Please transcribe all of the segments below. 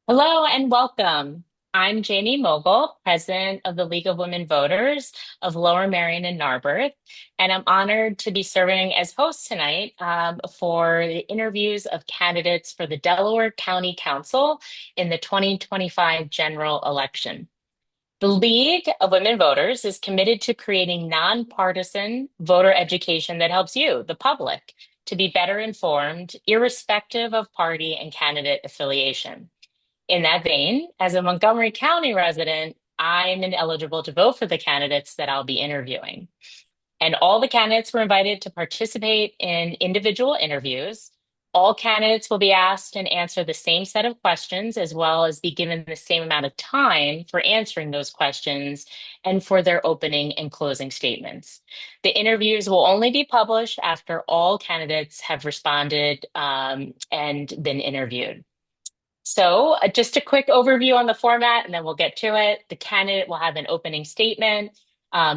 Hello and welcome. I'm Jamie Mogil, President of the League of Women Voters of Lower Merion and Narberth, and I'm honored to be serving as host tonight for the interviews of candidates for the Delaware County Council in the 2025 general election. The League of Women Voters is committed to creating nonpartisan voter education that helps you, the public, to be better informed, irrespective of party and candidate affiliation. In that vein, as a Montgomery County resident, I'm ineligible to vote for the candidates that I'll be interviewing. And all the candidates were invited to participate in individual interviews. All candidates will be asked and answer the same set of questions, as well as be given the same amount of time for answering those questions and for their opening and closing statements. The interviews will only be published after all candidates have responded and been interviewed. So, just a quick overview on the format, and then we'll get to it. The candidate will have an opening statement,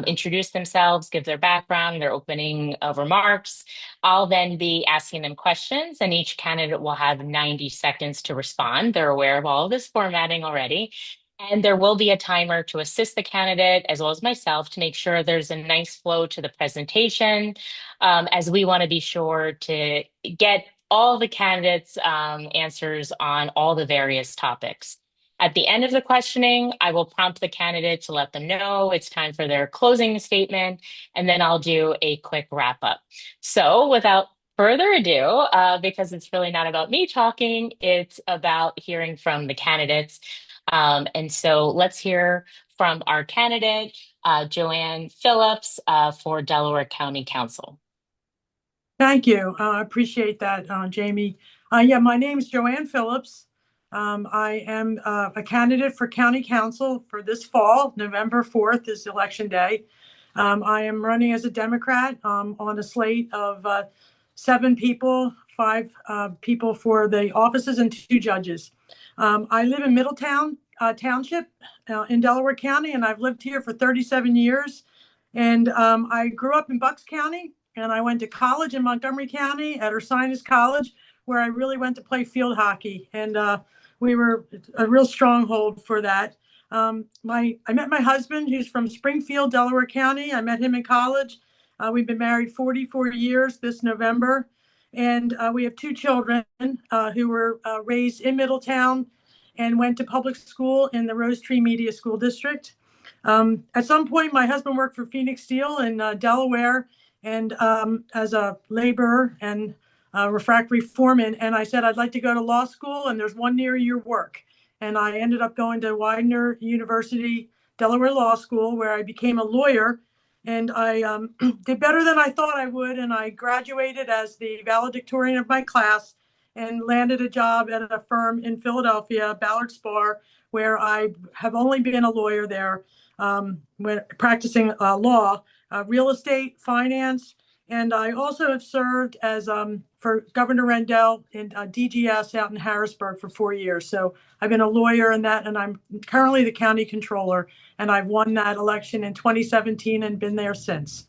introduce themselves, give their background, their opening remarks. I'll then be asking them questions, and each candidate will have 90 seconds to respond. They're aware of all of this formatting already. And there will be a timer to assist the candidate as well as myself to make sure there's a nice flow to the presentation, as we want to be sure to get all the candidates' answers on all the various topics. At the end of the questioning, I will prompt the candidate to let them know it's time for their closing statement, and then I'll do a quick wrap up. So, without further ado, because it's really not about me talking, it's about hearing from the candidates. And so let's hear from our candidate, Joanne Phillips, for Delaware County Council. Thank you. I appreciate that, Jamie. Yeah, my name is Joanne Phillips. I am a candidate for county council for this fall. November 4th is election day. I am running as a Democrat on a slate of seven people, five people for the offices and two judges. I live in Middletown Township in Delaware County, and I've lived here for 37 years. And I grew up in Bucks County, and I went to college in Montgomery County at Ursinus College, where I really went to play field hockey. And we were a real stronghold for that. I met my husband, who's from Springfield, Delaware County. I met him in college. We've been married 44 years this November. And we have two children who were raised in Middletown and went to public school in the Rose Tree Media School District. At some point, my husband worked for Phoenix Steel in Delaware and as a laborer and refractory foreman. And I said, I'd like to go to law school, and there's one near your work. And I ended up going to Widener University, Delaware Law School, where I became a lawyer. And I did better than I thought I would. And I graduated as the valedictorian of my class and landed a job at a firm in Philadelphia, Ballard Spahr, where I have only been a lawyer there, when practicing law, real estate, finance, and I also have served as for Governor Rendell in DGS out in Harrisburg for 4 years. So I've been a lawyer in that, and I'm currently the county controller, and I've won that election in 2017 and been there since.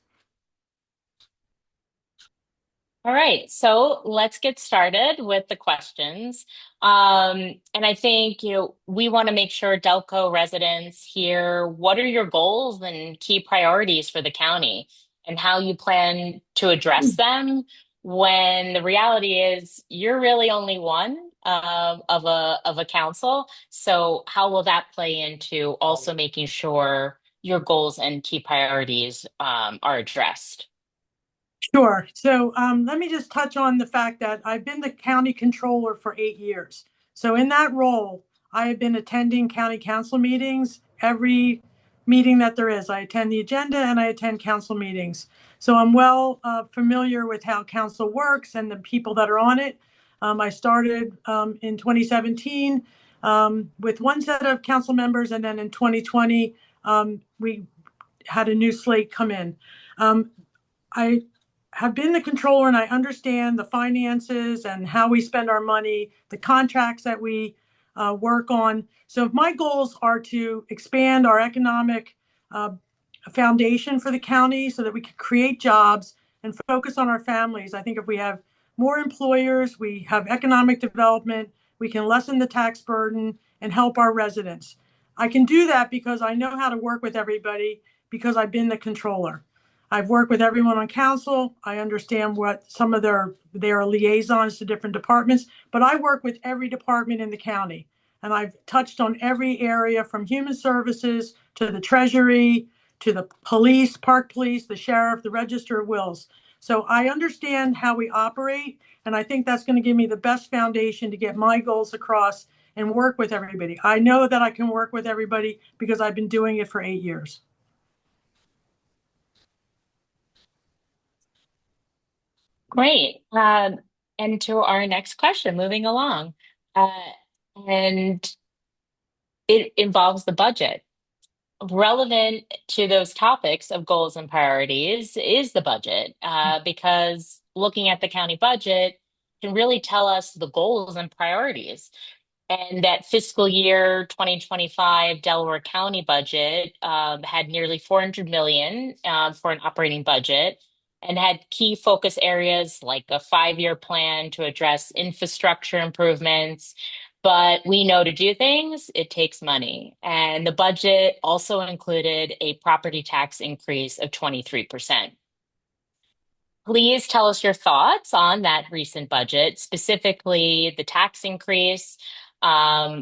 All right, so let's get started with the questions. And I think, we want to make sure Delco residents hear what are your goals and key priorities for the county and how you plan to address them when the reality is you're really only one of a council. So how will that play into also making sure your goals and key priorities are addressed? Sure. So let me just touch on the fact that I've been the county controller for 8 years. So in that role, I have been attending county council meetings, every meeting that there is. I attend the agenda and I attend council meetings. So I'm well familiar with how council works and the people that are on it. I started in 2017 with one set of council members, and then in 2020, we had a new slate come in. I have been the controller, and I understand the finances and how we spend our money, the contracts that we work on. So my goals are to expand our economic foundation for the county so that we can create jobs and focus on our families. I think if we have more employers, we have economic development, we can lessen the tax burden, and help our residents. I can do that because I know how to work with everybody because I've been the controller. I've worked with everyone on council. I understand what some of their liaisons to different departments, but I work with every department in the county. And I've touched on every area from human services to the treasury, to the police, park police, the sheriff, the register of wills. So I understand how we operate, and I think that's going to give me the best foundation to get my goals across and work with everybody. I know that I can work with everybody because I've been doing it for 8 years. Great. And to our next question, moving along. And it involves the budget. Relevant to those topics of goals and priorities is the budget, because looking at the county budget can really tell us the goals and priorities. And that fiscal year 2025 Delaware County budget had nearly 400 million for an operating budget and had key focus areas like a 5-year plan to address infrastructure improvements. But we know to do things, it takes money. And the budget also included a property tax increase of 23%. Please tell us your thoughts on that recent budget, specifically the tax increase,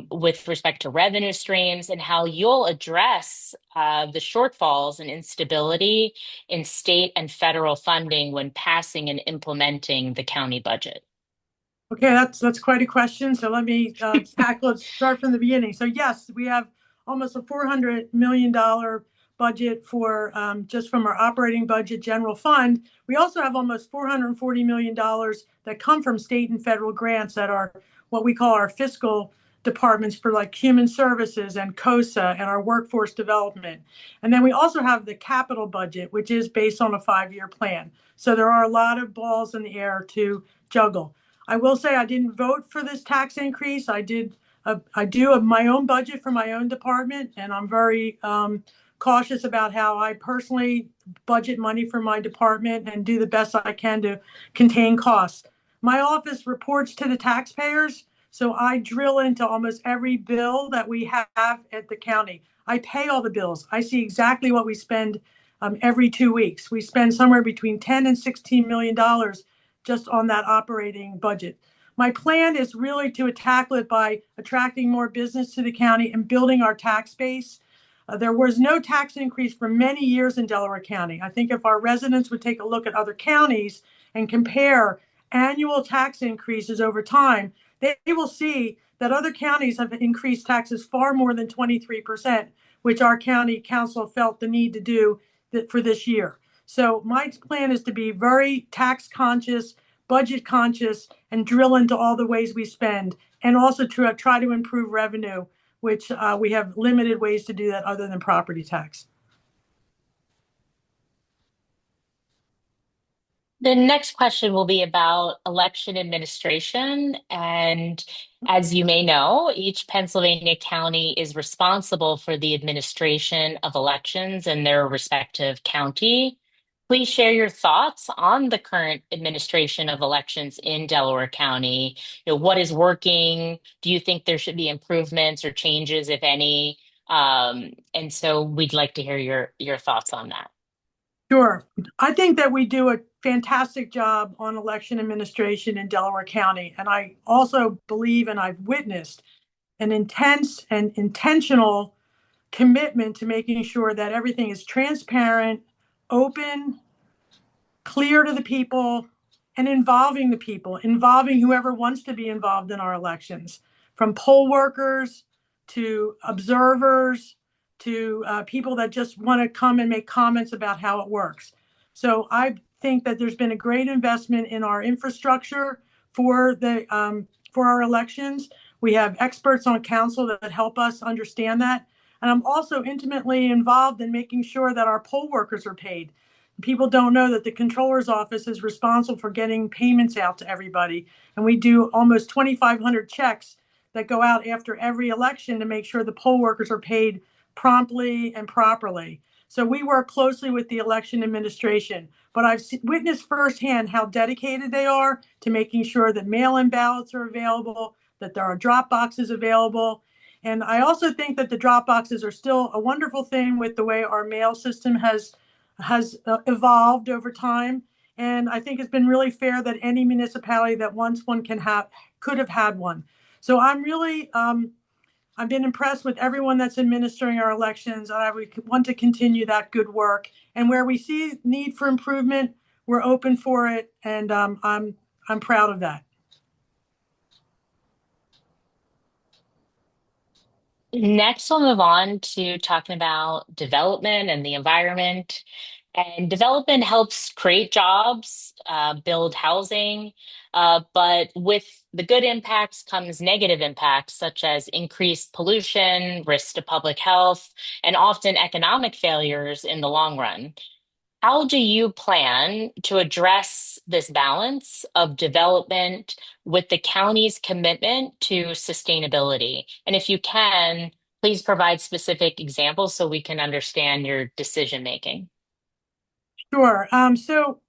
with respect to revenue streams, and how you'll address the shortfalls and instability in state and federal funding when passing and implementing the county budget. Okay, that's quite a question. So let me tackle it. Start from the beginning. So yes, we have almost a $400 million budget for just from our operating budget general fund. We also have almost $440 million that come from state and federal grants that are what we call our fiscal departments for like human services and COSA and our workforce development. And then we also have the capital budget, which is based on a 5-year plan. So there are a lot of balls in the air to juggle. I will say I didn't vote for this tax increase. I do my own budget for my own department, and I'm very cautious about how I personally budget money for my department and do the best I can to contain costs. My office reports to the taxpayers, so I drill into almost every bill that we have at the county. I pay all the bills. I see exactly what we spend every 2 weeks. We spend somewhere between 10 and $16 million just on that operating budget. My plan is really to tackle it by attracting more business to the county and building our tax base. There was no tax increase for many years in Delaware County. I think if our residents would take a look at other counties and compare annual tax increases over time, they will see that other counties have increased taxes far more than 23%, which our county council felt the need to do for this year. So my plan is to be very tax conscious, budget conscious, and drill into all the ways we spend, and also to try to improve revenue, which we have limited ways to do that other than property tax. The next question will be about election administration. And as you may know, each Pennsylvania county is responsible for the administration of elections in their respective county. Please share your thoughts on the current administration of elections in Delaware County. What is working? Do you think there should be improvements or changes, if any? And so we'd like to hear your thoughts on that. Sure. I think that we do a fantastic job on election administration in Delaware County. And I also believe and I've witnessed an intense and intentional commitment to making sure that everything is transparent, open, clear to the people, and involving the people, involving whoever wants to be involved in our elections, from poll workers to observers to people that just want to come and make comments about how it works. So I think that there's been a great investment in our infrastructure for for our elections. We have experts on council that help us understand that. And I'm also intimately involved in making sure that our poll workers are paid. People don't know that the controller's office is responsible for getting payments out to everybody. And we do almost 2,500 checks that go out after every election to make sure the poll workers are paid promptly and properly. So we work closely with the election administration, but I've witnessed firsthand how dedicated they are to making sure that mail-in ballots are available, that there are drop boxes available. And I also think that the drop boxes are still a wonderful thing with the way our mail system has evolved over time. And I think it's been really fair that any municipality that wants one could have had one. So I've been impressed with everyone that's administering our elections, and I would want to continue that good work. And where we see need for improvement, we're open for it, and I'm proud of that. Next, we'll move on to talking about development and the environment. And development helps create jobs, build housing, but with the good impacts comes negative impacts, such as increased pollution, risk to public health, and often economic failures in the long run. How do you plan to address this balance of development with the county's commitment to sustainability? And if you can, please provide specific examples so we can understand your decision making. Sure. So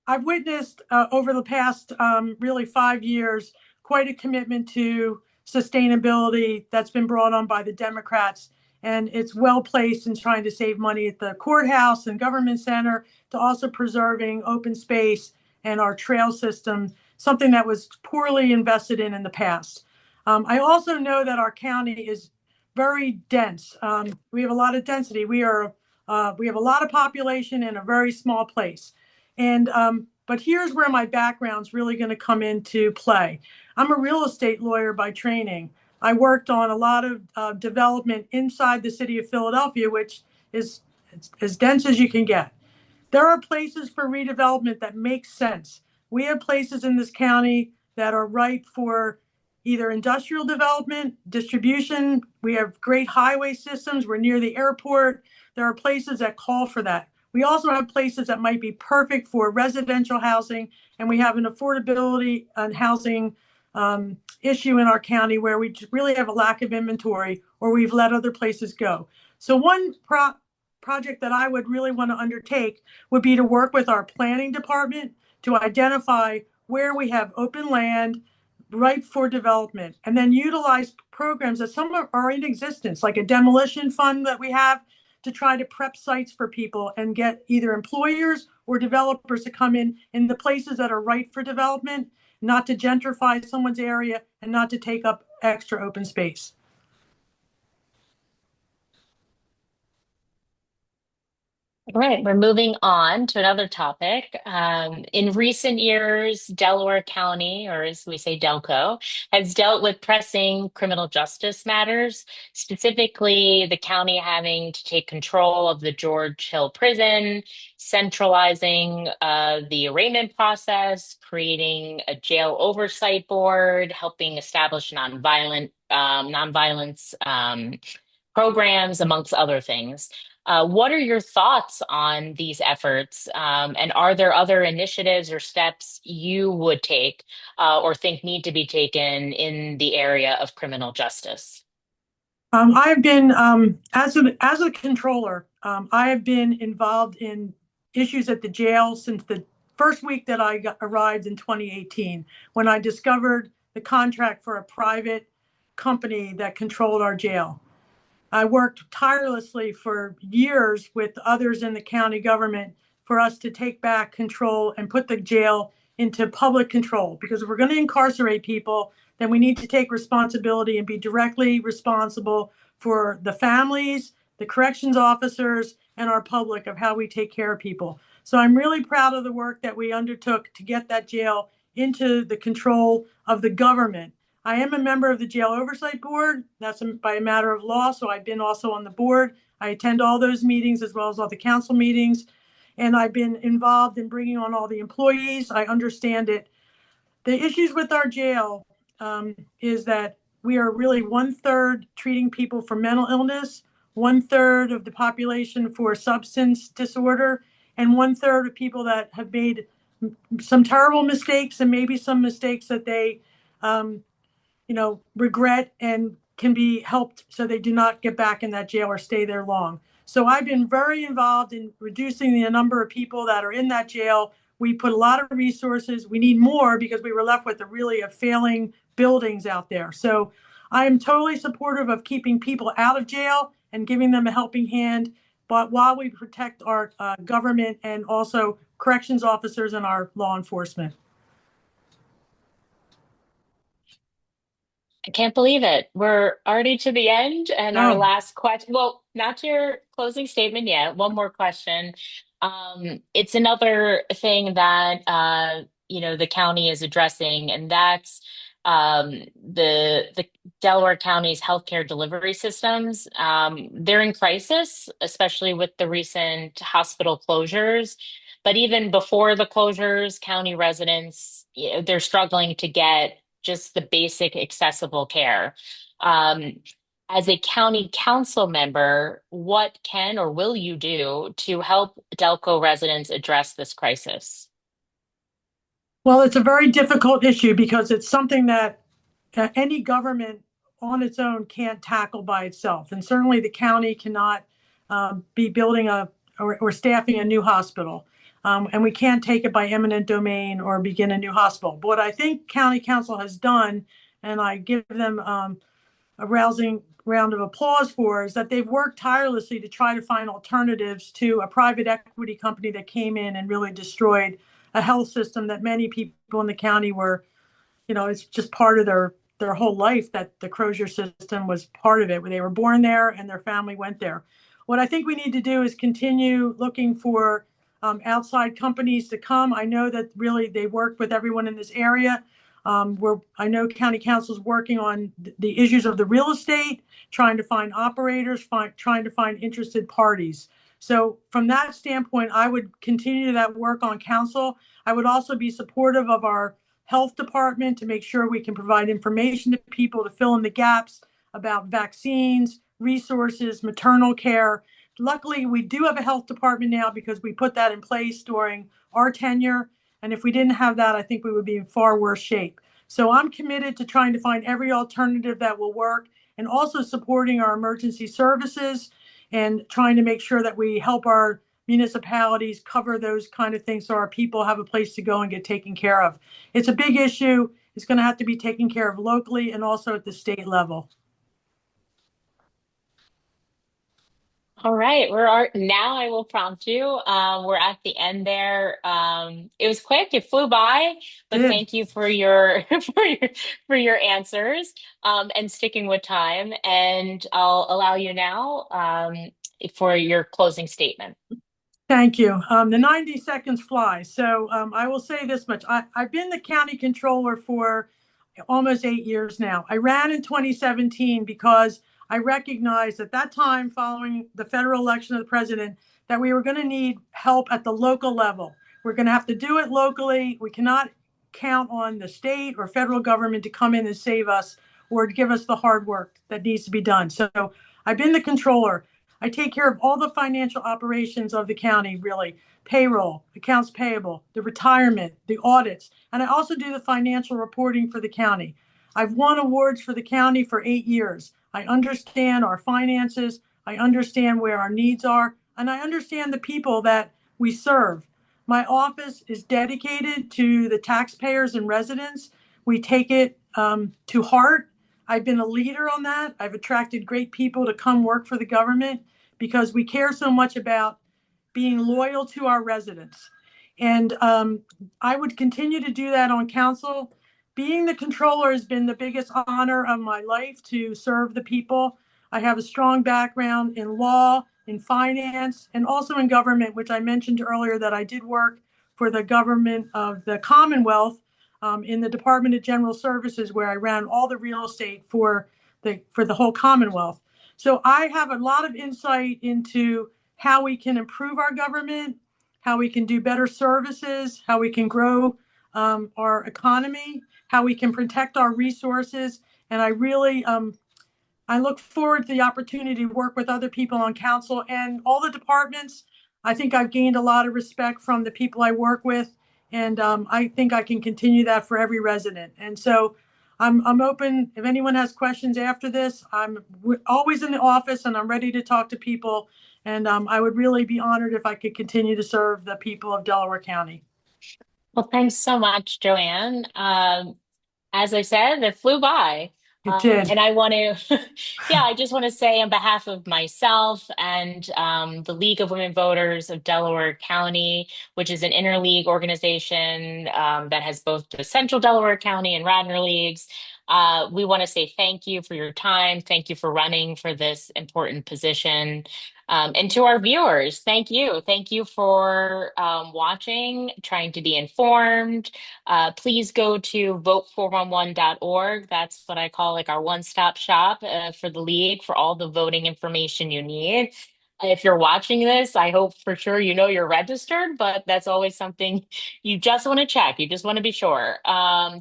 I've witnessed over the past really 5 years quite a commitment to sustainability that's been brought on by the Democrats. And it's well placed in trying to save money at the courthouse and government center, to also preserving open space and our trail system, something that was poorly invested in the past. I also know that our county is very dense. We have a lot of density. We have a lot of population in a very small place. And but here's where my background's really going to come into play. I'm a real estate lawyer by training. I worked on a lot of development inside the city of Philadelphia, which is as dense as you can get. There are places for redevelopment that make sense. We have places in this county that are ripe for either industrial development, distribution. We have great highway systems. We're near the airport. There are places that call for that. We also have places that might be perfect for residential housing, and we have an affordability and housing issue in our county where we really have a lack of inventory, or we've let other places go. So one project that I would really want to undertake would be to work with our planning department to identify where we have open land ripe for development, and then utilize programs that some are in existence, like a demolition fund that we have, to try to prep sites for people and get either employers or developers to come in the places that are right for development, not to gentrify someone's area and not to take up extra open space. All right, we're moving on to another topic. In recent years, Delaware County, or as we say, Delco, has dealt with pressing criminal justice matters, specifically the county having to take control of the George Hill Prison, centralizing the arraignment process, creating a jail oversight board, helping establish nonviolence programs, amongst other things. What are your thoughts on these efforts? And are there other initiatives or steps you would take or think need to be taken in the area of criminal justice? I've been, as a controller, I have been involved in issues at the jail since the first week that arrived in 2018, when I discovered the contract for a private company that controlled our jail. I worked tirelessly for years with others in the county government for us to take back control and put the jail into public control. Because if we're going to incarcerate people, then we need to take responsibility and be directly responsible for the families, the corrections officers, and our public of how we take care of people. So I'm really proud of the work that we undertook to get that jail into the control of the government. I am a member of the Jail Oversight Board. That's by a matter of law, so I've been also on the board. I attend all those meetings as well as all the council meetings, and I've been involved in bringing on all the employees. I understand it. The issues with our jail is that we are really one-third treating people for mental illness, one-third of the population for substance disorder, and one-third of people that have made some terrible mistakes, and maybe some mistakes that they um, regret and can be helped so they do not get back in that jail or stay there long. So I've been very involved in reducing the number of people that are in that jail. We put a lot of resources. We need more because we were left with a failing buildings out there. So I am totally supportive of keeping people out of jail and giving them a helping hand, but while we protect our government and also corrections officers and our law enforcement. I can't believe it. We're already to the end, and our Oh, last question. Well, not your closing statement yet. One more question. It's another thing that the county is addressing, and that's the Delaware County's healthcare delivery systems. They're in crisis, especially with the recent hospital closures. But even before the closures, county residents, they're struggling to get just the basic accessible care. Um, as a county council member, what can or will you do to help Delco residents address this crisis? well, it's a very difficult issue because it's something that any government on its own can't tackle by itself. And certainly the county cannot be building or staffing a new hospital. And we can't take it by eminent domain or begin a new hospital. But what I think county council has done, and I give them a rousing round of applause for, is that they've worked tirelessly to try to find alternatives to a private equity company that came in and really destroyed a health system that many people in the county were, it's just part of their whole life, that the Crozier system was part of it. They were born there and their family went there. What I think we need to do is continue looking for outside companies to come. I know that really they work with everyone in this area. Where I know county council is working on the issues of the real estate, trying to find operators, trying to find interested parties. So from that standpoint, I would continue that work on council. I would also be supportive of our health department to make sure we can provide information to people to fill in the gaps about vaccines, resources, maternal care. Luckily, we do have a health department now because we put that in place during our tenure. And if we didn't have that, I think we would be in far worse shape. So I'm committed to trying to find every alternative that will work and also supporting our emergency services and trying to make sure that we help our municipalities cover those kind of things so our people have a place to go and get taken care of. It's a big issue. It's going to have to be taken care of locally and also at the state level. All right, now I will prompt you. We're at the end there. It was quick, it flew by, but Did. thank you for your for your answers and sticking with time. And I'll allow you now for your closing statement. Thank you. The 90 seconds fly. So I will say this much. I've been the county controller for almost 8 years now. I ran in 2017 because I recognized at that time, following the federal election of the president, that we were going to need help at the local level. We're going to have to do it locally. We cannot count on the state or federal government to come in and save us or to give us the hard work that needs to be done. So I've been the controller. I take care of all the financial operations of the county, really payroll, accounts payable, the retirement, the audits, and I also do the financial reporting for the county. I've won awards for the county for 8 years. I understand our finances, I understand where our needs are, and I understand the people that we serve. My office is dedicated to the taxpayers and residents. We take it to heart. I've been a leader on that. I've attracted great people to come work for the government because we care so much about being loyal to our residents. And I would continue to do that on council. Being the controller has been the biggest honor of my life to serve the people. I have a strong background in law, in finance, and also in government, which I mentioned earlier that I did work for the government of the Commonwealth in the Department of General Services, where I ran all the real estate for the whole Commonwealth. So I have a lot of insight into how we can improve our government, how we can do better services, how we can grow our economy, how we can protect our resources. And I look forward to the opportunity to work with other people on council and all the departments. I think I've gained a lot of respect from the people I work with, and I think I can continue that for every resident. And so I'm open. If anyone has questions after this, I'm always in the office and I'm ready to talk to people. And I would really be honored if I could continue to serve the people of Delaware County. Well, thanks so much, Joanne. As I said, it flew by. It did. And I want to, yeah, I just want to say on behalf of myself and the League of Women Voters of Delaware County, which is an interleague organization that has both the Central Delaware County and Radnor leagues. We want to say thank you for your time. Thank you for running for this important position. And to our viewers, thank you. Thank you for watching, trying to be informed. Please go to vote411.org. That's what I call like our one-stop shop for the league for all the voting information you need. If you're watching this, I hope for sure you know you're registered, but that's always something you just want to check. You just want to be sure.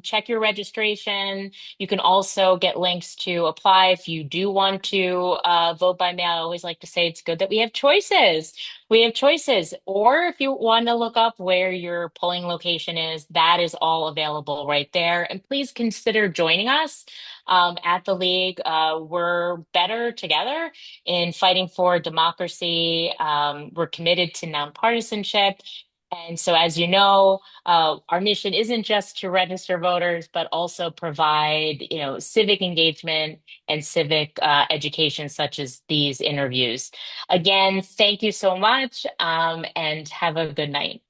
Check your registration. You can also get links to apply if you do want to vote by mail. I always like to say it's good that we have choices. We have choices. Or if you want to look up where your polling location is, that is all available right there. And please consider joining us at the League. We're better together in fighting for democracy. We're committed to nonpartisanship. And so, as you know, our mission isn't just to register voters, but also provide, civic engagement and civic education, such as these interviews. Again, thank you so much, and have a good night.